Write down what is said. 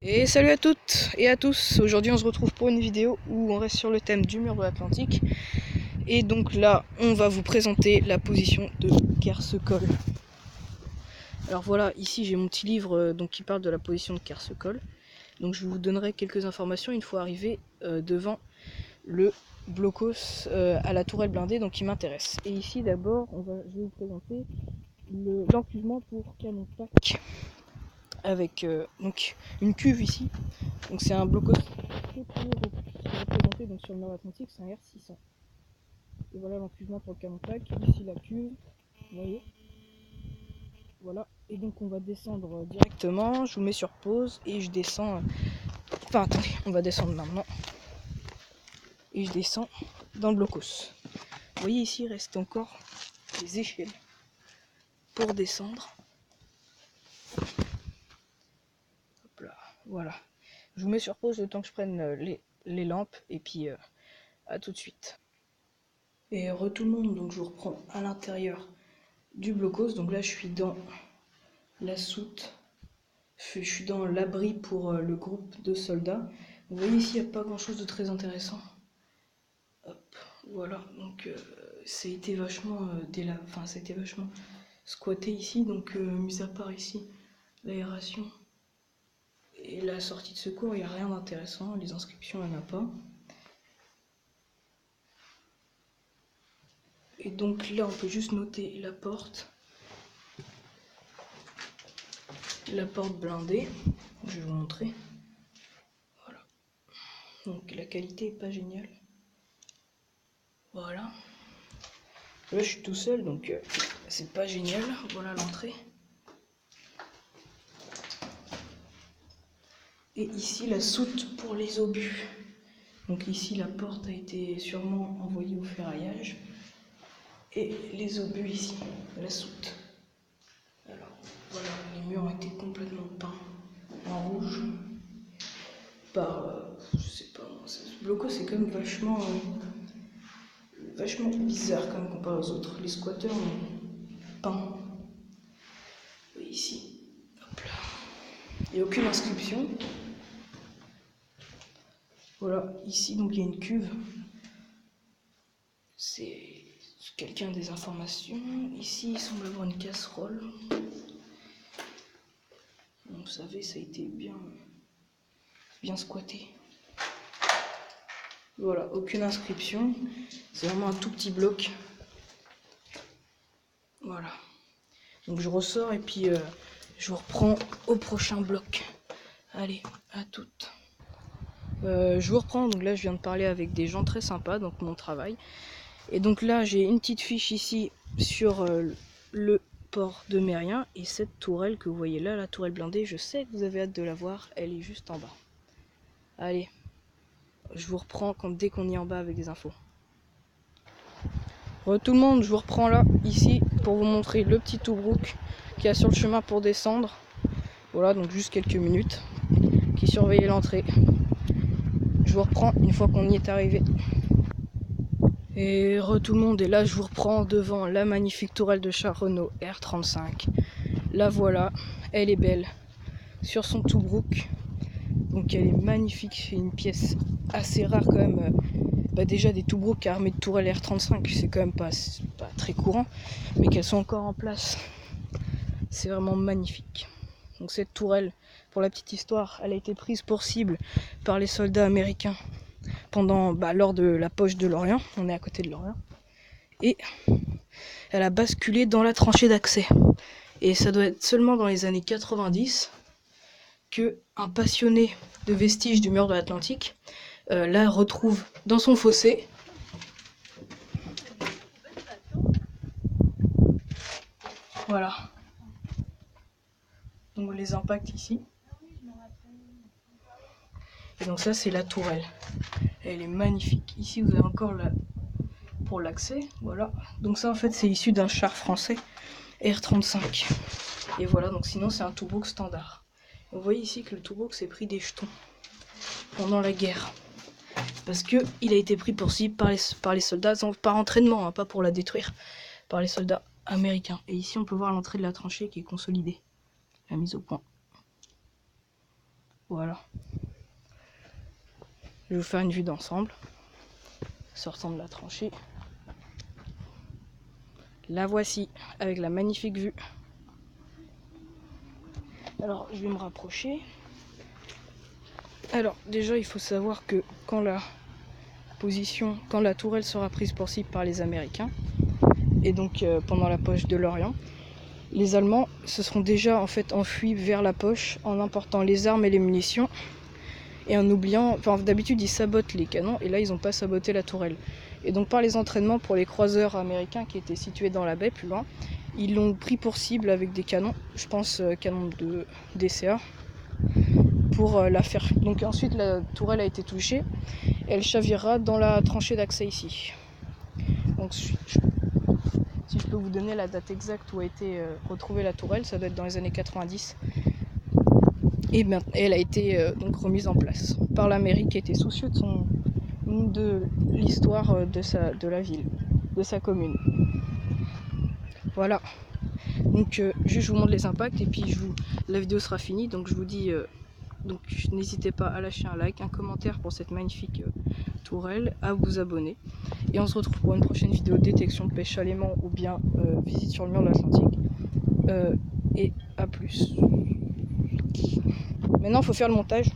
Et salut à toutes et à tous. Aujourd'hui on se retrouve pour une vidéo où on reste sur le thème du mur de l'Atlantique. Et donc là on va vous présenter la position de Kersecol. Alors voilà, ici j'ai mon petit livre qui parle de la position de Kersecol. Donc je vous donnerai quelques informations une fois arrivé devant le blocos à la tourelle blindée donc qui m'intéresse. Et ici d'abord je vais vous présenter l'encuvement pour canon pack avec donc une cuve ici. Donc c'est un blocos qui est représenté donc sur le nord Atlantique, c'est un R600. Et voilà l'encuvement pour le canon pack, ici la cuve, vous voyez. Voilà, et donc on va descendre directement, je vous mets sur pause et je descends. Enfin attendez, on va descendre maintenant. Et je descends dans le blocos. Vous voyez ici il reste encore des échelles pour descendre. Hop là, voilà. Je vous mets sur pause le temps que je prenne les lampes et puis à tout de suite. Et tout le monde, donc je vous reprends à l'intérieur du blocos. Donc là je suis dans la soute, je suis dans l'abri pour le groupe de soldats. Vous voyez ici il n'y a pas grand chose de très intéressant. Hop, voilà, donc ça a été vachement ça a été vachement squatté ici, donc mis à part ici l'aération et la sortie de secours, il n'y a rien d'intéressant, les inscriptions il n'y en a pas. Et donc là on peut juste noter la porte blindée, je vais vous montrer. Voilà, donc la qualité est pas géniale. Voilà, là je suis tout seul donc c'est pas génial. Voilà l'entrée. Et ici la soute pour les obus. Donc ici la porte a été sûrement envoyée au ferraillage. Et les obus ici, la soute. Alors voilà, les murs ont été complètement peints en rouge. Par, je sais pas, ce blocos c'est quand même vachement bizarre quand même comparé aux autres. Les squatteurs ont peint. Et ici, hop là. Il n'y a aucune inscription. Voilà, ici donc il y a une cuve. C'est quelqu'un des informations. Ici il semble avoir une casserole. Vous savez, ça a été bien squatté. Voilà, aucune inscription. C'est vraiment un tout petit bloc. Voilà. Donc je ressors et puis je vous reprends au prochain bloc. Allez, à toutes. Je vous reprends, donc là je viens de parler avec des gens très sympas, donc mon travail. Et donc là j'ai une petite fiche ici sur le port de Mérien et cette tourelle que vous voyez là, la tourelle blindée, je sais que vous avez hâte de la voir, elle est juste en bas. Allez, je vous reprends dès qu'on est en bas avec des infos. Tout le monde, je vous reprends là, ici, pour vous montrer le petit Toubrouk qu'il y a sur le chemin pour descendre. Voilà, donc juste quelques minutes, qui surveillait l'entrée. Je vous reprends une fois qu'on y est arrivé. Et tout le monde, et là je vous reprends devant la magnifique tourelle de char Renault R35. La voilà, elle est belle, sur son Toubrouk. Donc elle est magnifique, c'est une pièce assez rare quand même. Déjà des Toubrouks armés de tourelles R35, c'est quand même pas très courant, mais qu'elles sont encore en place, c'est vraiment magnifique. Donc cette tourelle, pour la petite histoire, elle a été prise pour cible par les soldats américains lors de la poche de Lorient, on est à côté de Lorient, et elle a basculé dans la tranchée d'accès. Et ça doit être seulement dans les années 90 que un passionné de vestiges du mur de l'Atlantique la retrouve dans son fossé. Voilà. Donc les impacts ici. Et donc ça c'est la tourelle. Elle est magnifique. Ici vous avez encore pour l'accès. Voilà. Donc ça en fait c'est issu d'un char français R35. Et voilà, donc sinon c'est un Toubrouk standard. Vous voyez ici que le Toubrouk s'est pris des jetons pendant la guerre. Parce que il a été pris pour cible par les soldats, par entraînement, hein, pas pour la détruire, par les soldats américains. Et ici on peut voir l'entrée de la tranchée qui est consolidée, la mise au point. Voilà. Je vais vous faire une vue d'ensemble, sortant de la tranchée. La voici, avec la magnifique vue. Alors, je vais me rapprocher. Alors, déjà, il faut savoir que quand la tourelle sera prise pour cible par les Américains, et donc pendant la poche de l'Orient, les Allemands se seront déjà en fait enfuis vers la poche en important les armes et les munitions, et en oubliant, enfin d'habitude ils sabotent les canons, et là ils n'ont pas saboté la tourelle. Et donc par les entraînements pour les croiseurs américains qui étaient situés dans la baie plus loin, ils l'ont pris pour cible avec des canons, je pense canons de DCA, pour la faire. Donc ensuite la tourelle a été touchée, et elle chavirera dans la tranchée d'accès ici. Donc si je peux vous donner la date exacte où a été retrouvée la tourelle, ça doit être dans les années 90. Et elle a été donc remise en place par la mairie qui était soucieux de l'histoire de la ville, de sa commune. Voilà. Donc je vous montre les impacts et puis la vidéo sera finie. Donc je vous dis, donc n'hésitez pas à lâcher un like, un commentaire pour cette magnifique tourelle, à vous abonner. Et on se retrouve pour une prochaine vidéo détection de pêche à l'aimant ou bien visite sur le mur de l'Atlantique. Et à plus. Maintenant il faut faire le montage.